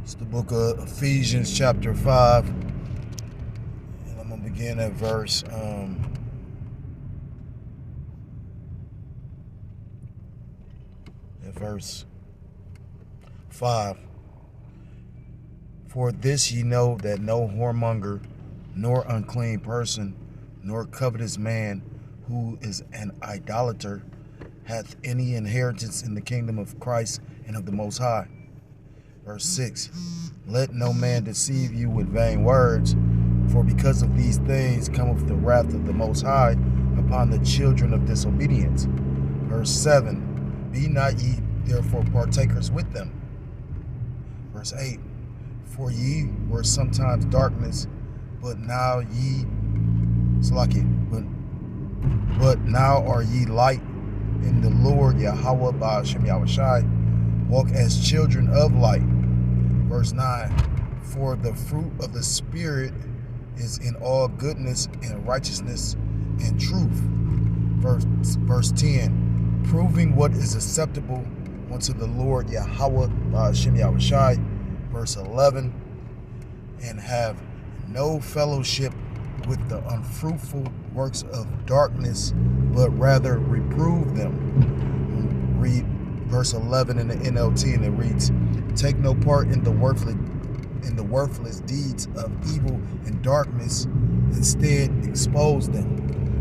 It's the book of Ephesians chapter 5. And I'm going to begin at verse 5. For this ye know that no whoremonger, nor unclean person, nor covetous man, who is an idolater, hath any inheritance in the kingdom of Christ and of the Most High. Verse 6, let no man deceive you with vain words, for because of these things cometh the wrath of the Most High upon the children of disobedience. Verse 7, be not ye therefore partakers with them. Verse 8, for ye were sometimes darkness, but now are ye light in the Lord Yahweh Ba'ashem Yahushai. Walk as children of light. Verse 9, for the fruit of the Spirit is in all goodness and righteousness and truth. Verse 10, proving what is acceptable unto the Lord Yahweh Ba'ashem Yahushai. Verse 11, and have no fellowship with the unfruitful works of darkness, but rather reprove them. Read verse 11 in the NLT, and it reads, take no part in the worthless deeds of evil and darkness, instead expose them.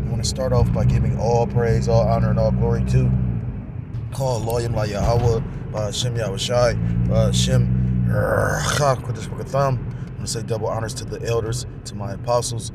I want to start off by giving all praise, all honor, and all glory to call Loyam La Yahweh, Shem Yahushai, Shem with this book of thumb. I want to say double honors to the elders, to my apostles,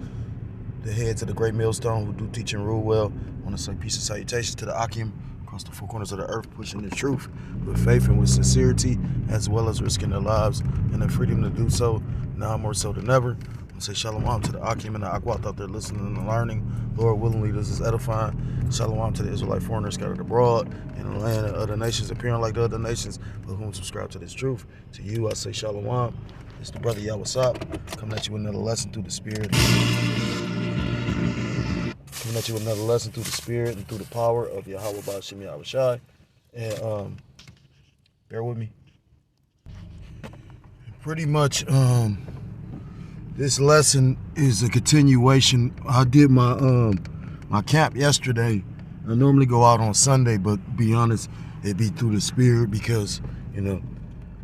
the heads of the great millstone who do teach and rule well. I want to say peace and salutations to the Akim across the four corners of the earth, pushing the truth with faith and with sincerity, as well as risking their lives and their freedom to do so, now more so than ever. I want to say shalom to the Akim and the Akwat out there listening and learning. Lord willingly, this is edifying. Shalom to the Israelite foreigners scattered abroad in the land of other nations, appearing like the other nations, but whom subscribe to this truth. To you, I say shalom. It's the brother Yahweh coming at you with another lesson through the Spirit. Coming at you with another lesson through the Spirit and through the power of Yahweh Ba'ashem Yahushai. And bear with me. Pretty much, this lesson is a continuation. I did my camp yesterday. I normally go out on Sunday, but to be honest, it'd be through the Spirit because,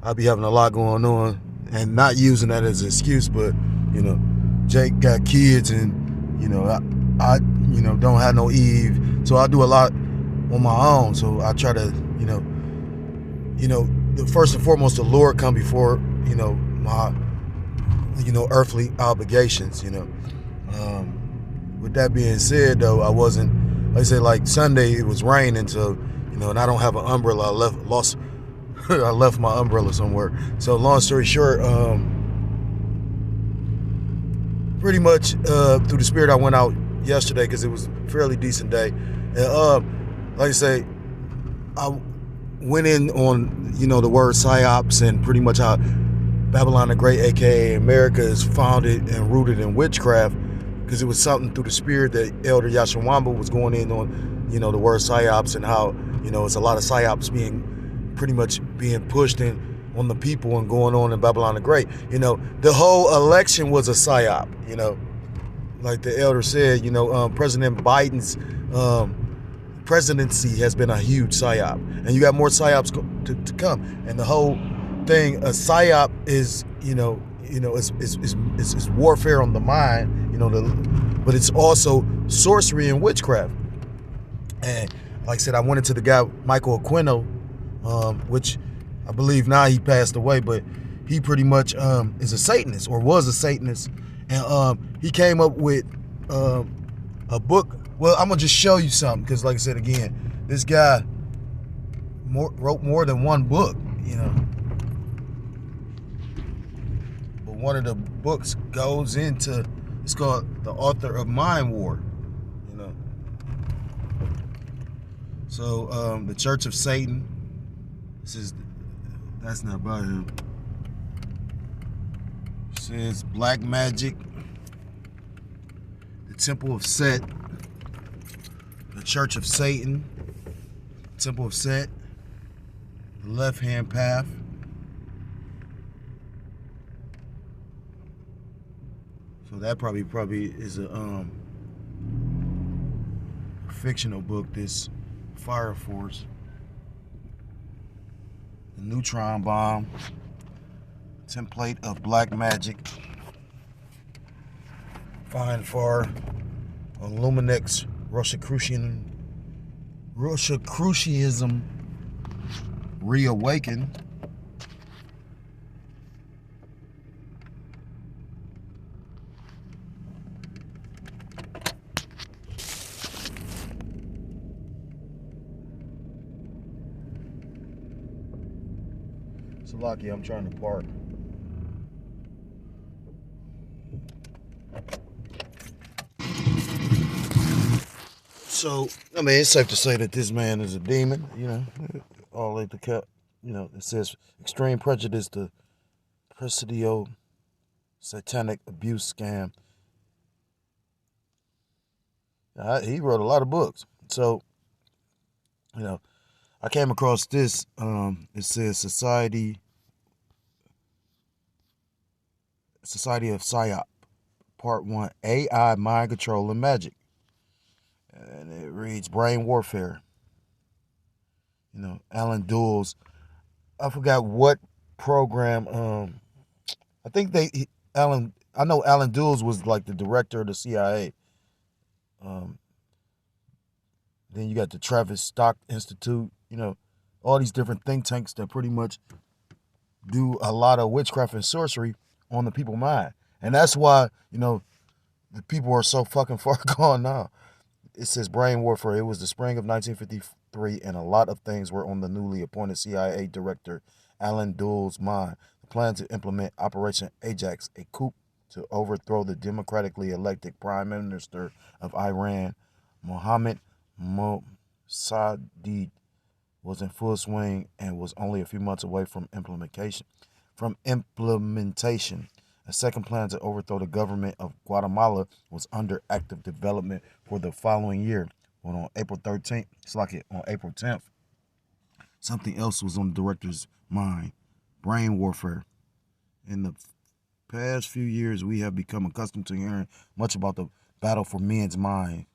I be having a lot going on and not using that as an excuse, but, Jake got kids and, I don't have no Eve, so I do a lot on my own. So I try to, first and foremost, the Lord come before, my, earthly obligations. With that being said, though, I wasn't, like I said, like Sunday it was raining, so and I don't have an umbrella. I left my umbrella somewhere. So long story short, pretty much through the Spirit, I went out yesterday because it was a fairly decent day, and like I say, I went in on the word psyops and pretty much how Babylon the Great, aka America, is founded and rooted in witchcraft, because it was something through the Spirit that Elder Yashawamba was going in on, the word psyops, and how it's a lot of psyops being pushed in on the people and going on in Babylon the Great. The whole election was a psyop. Like the elder said, President Biden's presidency has been a huge psyop, and you got more psyops to come. And the whole thing, a psyop is, it's warfare on the mind, but it's also sorcery and witchcraft. And like I said, I went into the guy Michael Aquino, which I believe now he passed away, but he pretty much is a Satanist, or was a Satanist. And he came up with a book. Well, I'm going to just show you something, because like I said again, this guy wrote more than one book, But one of the books goes into, it's called The Author of Mind War, So the Church of Satan, that's not about him. It says Black Magic, the Temple of Set, the Church of Satan, Temple of Set, the Left Hand Path, So that probably is a fictional book. This Fire Force, the neutron bomb, template of black magic, fine far, Luminex, Rosicrucianism reawakened. Salaki, I'm trying to park. So, I mean, it's safe to say that this man is a demon, all like the cut, it says extreme prejudice to presidio satanic abuse scam. He wrote a lot of books. So, I came across this. It says Society of Psyop, Part 1, AI, Mind Control, and Magic. And it reads Brain Warfare. Alan Dulles. I forgot what program. I think I know Alan Dulles was like the director of the CIA. Then you got the Travis Stock Institute. All these different think tanks that pretty much do a lot of witchcraft and sorcery on the people's mind. And that's why, the people are so fucking far gone now. It says brain warfare. It was the spring of 1953, and a lot of things were on the newly appointed CIA director Alan Dulles' mind. The plan to implement Operation Ajax, a coup to overthrow the democratically elected prime minister of Iran, Mohammed Mossadegh, was in full swing and was only a few months away from implementation. A second plan to overthrow the government of Guatemala was under active development for the following year. But on April 13th, on April 10th, something else was on the director's mind: brain warfare. In the past few years, we have become accustomed to hearing much about the battle for men's mind,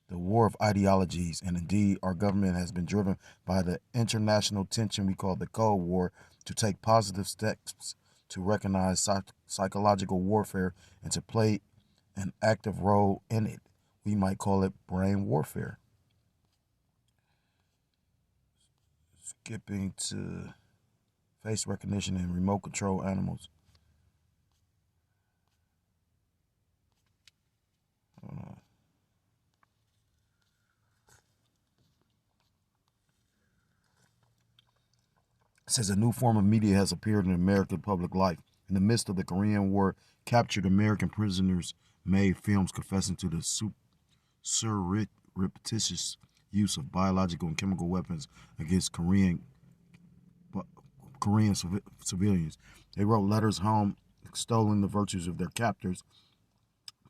the war of ideologies, and indeed our government has been driven by the international tension we call the Cold War to take positive steps to recognize psychological warfare and to play an active role in it. We might call it brain warfare. Skipping to face recognition and remote control animals. It says a new form of media has appeared in American public life. In the midst of the Korean War, captured American prisoners made films confessing to the surreptitious use of biological and chemical weapons against Korean civilians. They wrote letters home extolling the virtues of their captors,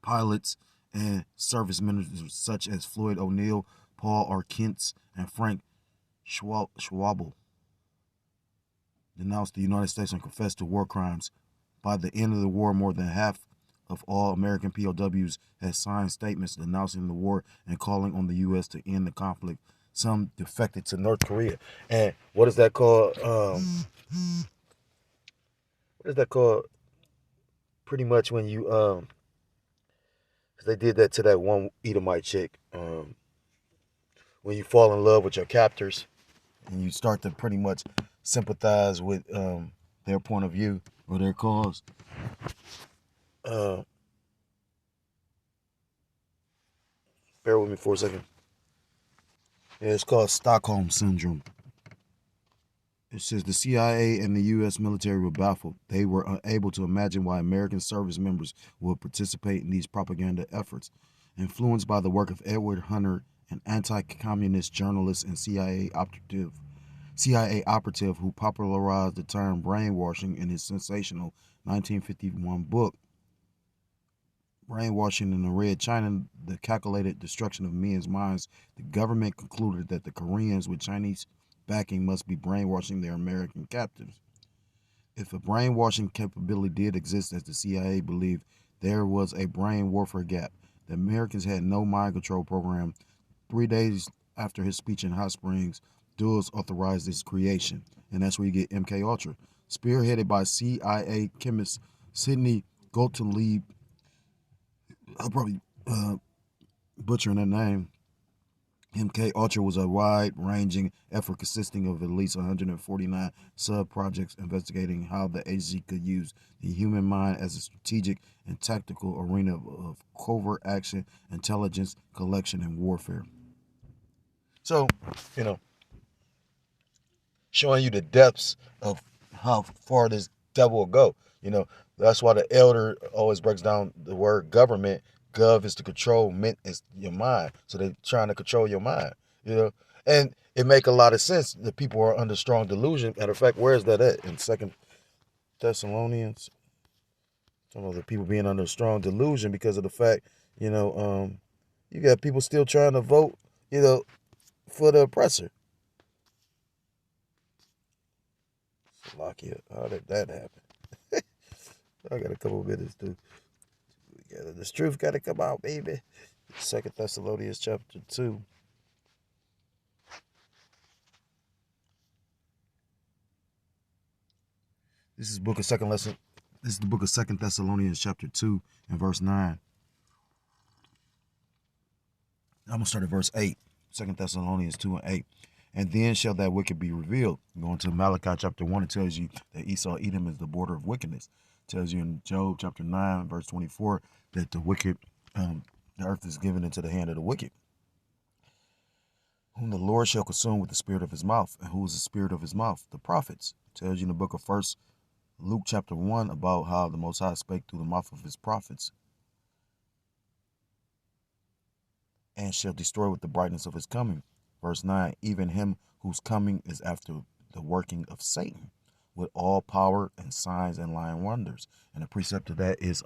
pilots, and service ministers such as Floyd O'Neill, Paul R. Kentz, and Frank Schwabel. Denounced the United States and confessed to war crimes. By the end of the war, more than half of all American POWs had signed statements denouncing the war and calling on the U.S. to end the conflict. Some defected to North Korea. And what is that called? What is that called? Pretty much when you they did that to that one Edomite chick. When you fall in love with your captors and you start to pretty much sympathize with their point of view or their cause. Bear with me for a second. Yeah, it's called Stockholm Syndrome. It says the CIA and the U.S. military were baffled. They were unable to imagine why American service members would participate in these propaganda efforts. Influenced by the work of Edward Hunter, an anti-communist journalist and CIA operative who popularized the term brainwashing in his sensational 1951 book, Brainwashing in the Red China, The Calculated Destruction of Men's Minds, the government concluded that the Koreans with Chinese backing must be brainwashing their American captives. If a brainwashing capability did exist, as the CIA believed, there was a brain warfare gap. The Americans had no mind control program. 3 days after his speech in Hot Springs, Dulles authorized its creation. And that's where you get MK Ultra. Spearheaded by CIA chemist Sidney Gottlieb. I'll probably butchering that name. MK Ultra was a wide-ranging effort consisting of at least 149 sub-projects investigating how the agency could use the human mind as a strategic and tactical arena of covert action, intelligence collection, and warfare. So, you know, showing you the depths of how far this devil will go. You know, that's why the elder always breaks down the word government. Gov is to control, mint is your mind. So they're trying to control your mind, you know. And it make a lot of sense that people are under strong delusion. Matter of fact, where is that at? In 2 Thessalonians? Some of the people being under strong delusion because of the fact, you got people still trying to vote, for the oppressor. Slovakia, how did that happen? I got a couple of minutes too. This truth got to come out, baby. 2 Thessalonians chapter 2. This is book of second lesson. This is the book of 2 Thessalonians chapter 2 and verse 9. I'm gonna start at verse 8. 2 Thessalonians 2 and 8. And then shall that wicked be revealed. Going to Malachi chapter 1, it tells you that Esau, Edom is the border of wickedness. It tells you in Job chapter 9, verse 24, that the wicked, the earth is given into the hand of the wicked, whom the Lord shall consume with the spirit of his mouth. And who is the spirit of his mouth? The prophets. It tells you in the book of 1 Luke chapter 1 about how the Most High spake through the mouth of his prophets, and shall destroy with the brightness of his coming. Verse 9, even him whose coming is after the working of Satan, with all power and signs and lying wonders. And the precept of that is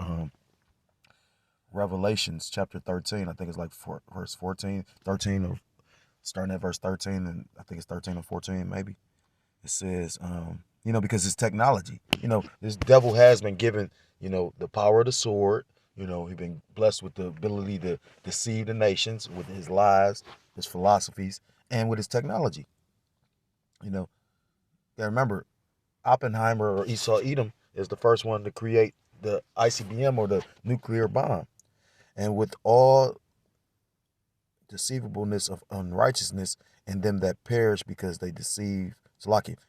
Revelations chapter 13. I think it's like verse 13, or starting at verse 13, and I think it's 13 or 14 maybe. It says, because it's technology. This devil has been given, the power of the sword. He's been blessed with the ability to deceive the nations with his lies, his philosophies, and with his technology. You remember, Oppenheimer or Esau Edom is the first one to create the ICBM or the nuclear bomb. And with all deceivableness of unrighteousness in them that perish because they deceive,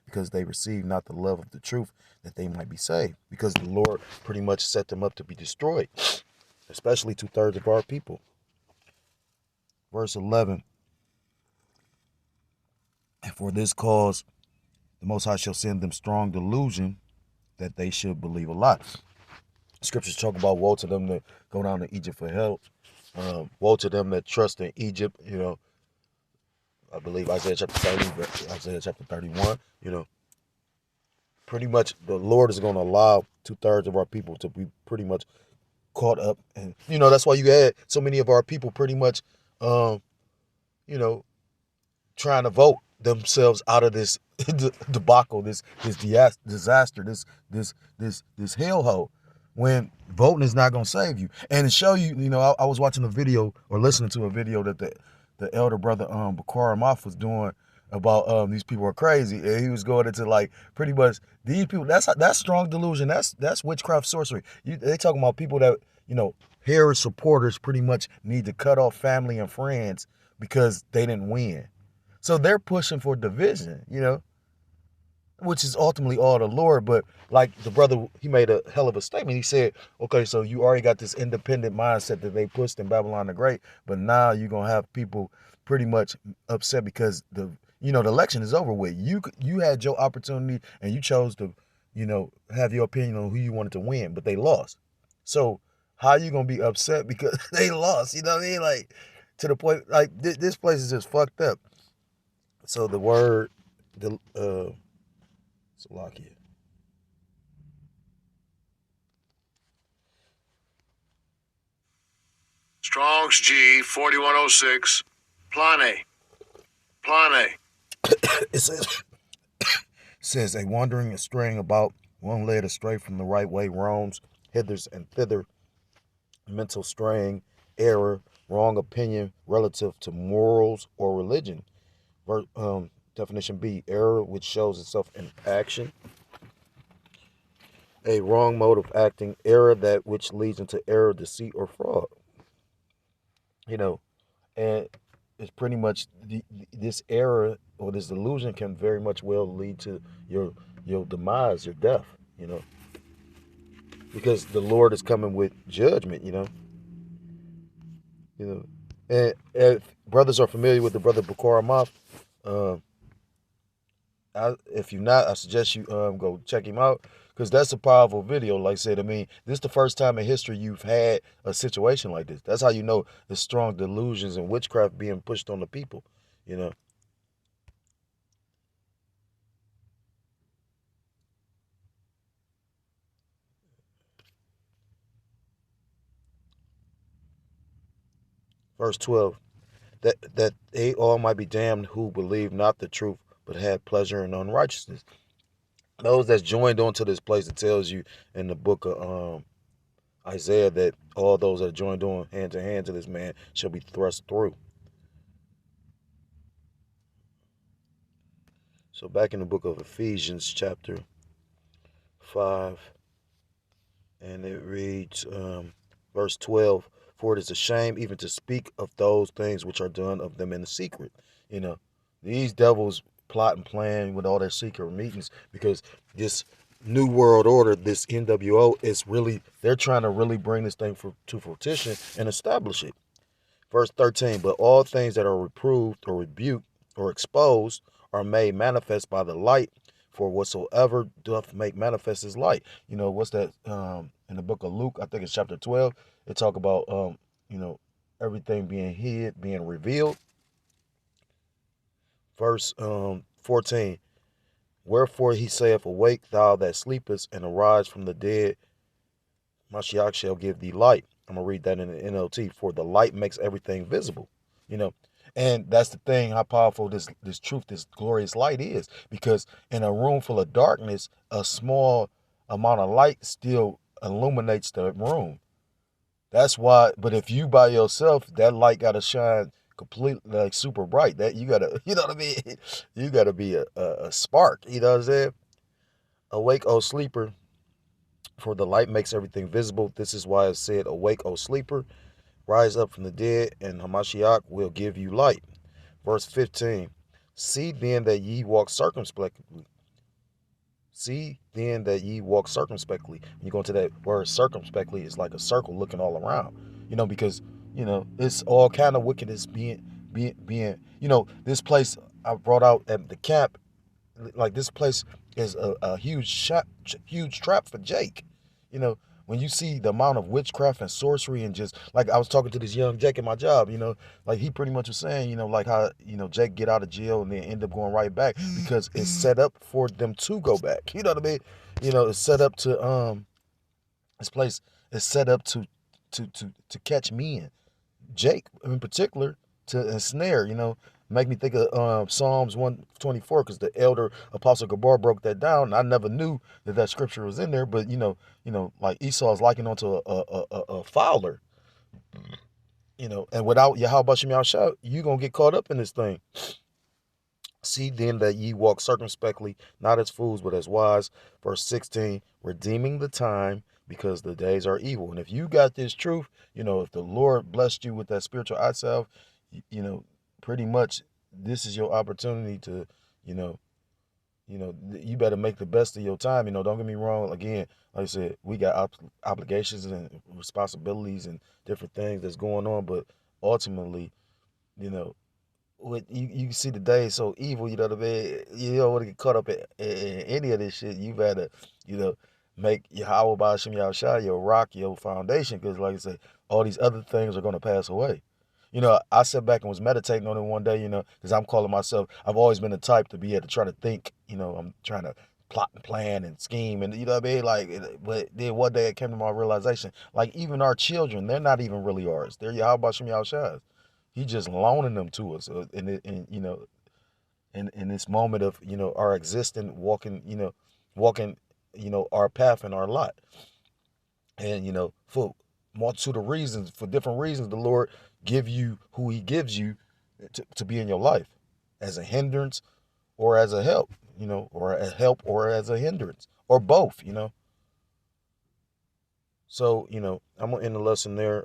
because they receive not the love of the truth, that they might be saved. Because the Lord pretty much set them up to be destroyed, especially 2/3 of our people. Verse 11. And for this cause, the Most High shall send them strong delusion that they should believe a lie. Scriptures talk about woe to them that go down to Egypt for help. Woe to them that trust in Egypt. I believe Isaiah chapter 30, Isaiah chapter 31. Pretty much the Lord is going to allow 2/3 of our people to be pretty much caught up. And, that's why you had so many of our people pretty much, trying to vote themselves out of this debacle, this disaster, this hellhole, when voting is not going to save you. And to show you, I was watching a video or listening to a video that the elder brother Bakar Moff was doing about these people are crazy, and he was going into like pretty much these people. That's strong delusion. That's witchcraft, sorcery. They talking about people that Harris supporters pretty much need to cut off family and friends because they didn't win. So they're pushing for division, which is ultimately all the Lord. But like the brother, he made a hell of a statement. He said, okay, so you already got this independent mindset that they pushed in Babylon the Great, but now you're going to have people pretty much upset because the election is over with. You had your opportunity and you chose to, have your opinion on who you wanted to win, but they lost. So how are you going to be upset because they lost? You know what I mean? Like, to the point, like, this place is just fucked up. So the word, Slovakia. Strong's G 4106. Plane. It says a wandering and straying about, one led astray from the right way, roams hither and thither mental strain, error, wrong opinion relative to morals or religion. Definition B, error which shows itself in action. A wrong mode of acting, error that which leads into error, deceit, or fraud. You know, and it's pretty much this error or this illusion can very much well lead to your your demise, your death. Because the Lord is coming with judgment. You know, and if brothers are familiar with the brother Bukar Amath, um, if you're not, I suggest you go check him out because that's a powerful video. Like I said, I mean, this is the first time in history you've had a situation like this. That's how you know the strong delusions and witchcraft being pushed on the people. You know, verse 12, that they all might be damned who believe not the truth but had pleasure in unrighteousness. Those that's joined onto this place, it tells you in the book of Isaiah that all those that are joined on hand to this man shall be thrust through. So back in the book of Ephesians, chapter 5, and it reads, verse 12, for it is a shame even to speak of those things which are done of them in the secret. You know, these devils plot and plan with all their secret meetings because this new world order, this NWO, is really, they're trying to really bring this thing to fruition and establish it. Verse 13, but all things that are reproved or rebuked or exposed are made manifest by the light, for whatsoever doth make manifest is light. What's that in the book of Luke? I think it's chapter 12. It talk about, you know, everything being hid, being revealed. Verse 14, wherefore he saith, awake thou that sleepest, and arise from the dead, Mashiach shall give thee light. I'm gonna read that in the NLT. For the light makes everything visible. You know, and that's the thing. How powerful this truth, this glorious light is. Because in a room full of darkness, a small amount of light still illuminates the room. That's why. But if you by yourself, that light gotta shine completely, like super bright. That you gotta, you know what I mean. You gotta be a spark. You know what I'm saying? Awake, O sleeper, for the light makes everything visible. This is why it said, awake, O sleeper, rise up from the dead, and Hamashiach will give you light. Verse 15, see then that ye walk circumspectly. See then that ye walk circumspectly. When you go into that word circumspectly, it's like a circle looking all around. Because it's all kind of wickedness being. This place I brought out at the camp, like this place is a huge trap for Jake. You know, when you see the amount of witchcraft and sorcery and just like I was talking to this young Jake at my job, like he pretty much was saying, like how, Jake get out of jail and then end up going right back because it's set up for them to go back. You know what I mean? It's set up to this place is set up to catch men. Jake in particular to ensnare, make me think of Psalms 124 because the elder Apostle Gabar broke that down. And I never knew that scripture was in there, but like Esau is likened onto a fowler, and without Yahweh Shem Yahushua, you gonna get caught up in this thing. See then that ye walk circumspectly, not as fools, but as wise. Verse 16, redeeming the time because the days are evil. And if you got this truth, if the Lord blessed you with that spiritual eye salve, pretty much this is your opportunity to, you know, you better make the best of your time. Don't get me wrong. Again, like I said, we got obligations and responsibilities and different things that's going on, but ultimately, you know, what you see the day is so evil, you know what I mean? You don't want to get caught up in any of this shit. You better, you know, make Yahweh Ba'Shem Yahushua your rock, your foundation, because like I said, all these other things are going to pass away. I sat back and was meditating on it one day, because I'm calling myself, I've always been the type to be able to try to think, I'm trying to plot and plan and scheme, and you know what I mean? But then one day it came to my realization, like even our children, they're not even really ours. They're Yahweh Ba'Shem Yahushua's. He just loaning them to us, in this moment of our existence, walking our path and our lot, and for multitude of reasons, for different reasons, the Lord give you who he gives you to be in your life, as a hindrance or as a help, or a help or as a hindrance, or both, So, I'm gonna end the lesson there.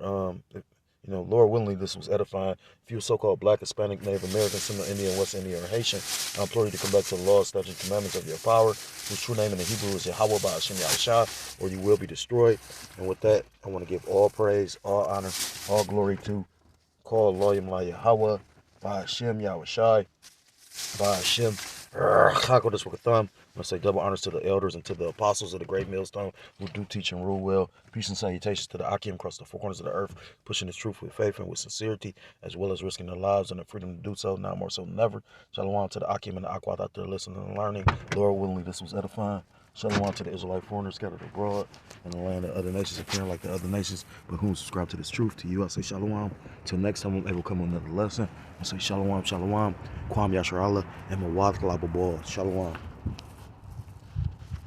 Lord willingly, this was edifying. If you're so-called Black, Hispanic, Native American, Seminole Indian, West Indian, or Haitian, I implore you to come back to the law, statutes, and commandments of your power, whose true name in the Hebrew is Yahweh Ba'ashem Yahushua, or you will be destroyed. And with that, I want to give all praise, all honor, all glory to call Loyam La Yahweh Ba'ashem Yahushua. Hashem. Chako this with a thumb. I'm going to say double honors to the elders and to the apostles of the great millstone who do teach and rule well. Peace and salutations to the Akim across the four corners of the earth, pushing this truth with faith and with sincerity, as well as risking their lives and the freedom to do so, now more so than ever. Shalom to the Akim and the Akwad out there listening and learning. Lord willingly, this was edifying. Shalom to the Israelite foreigners scattered abroad in the land of other nations, appearing like the other nations, but who subscribe to this truth. To you, I say shalom. Till next time, I'm able to come on another lesson. I say shalom, shalom. Kwam Yasharallah and Mawad Kalababal. Shalom.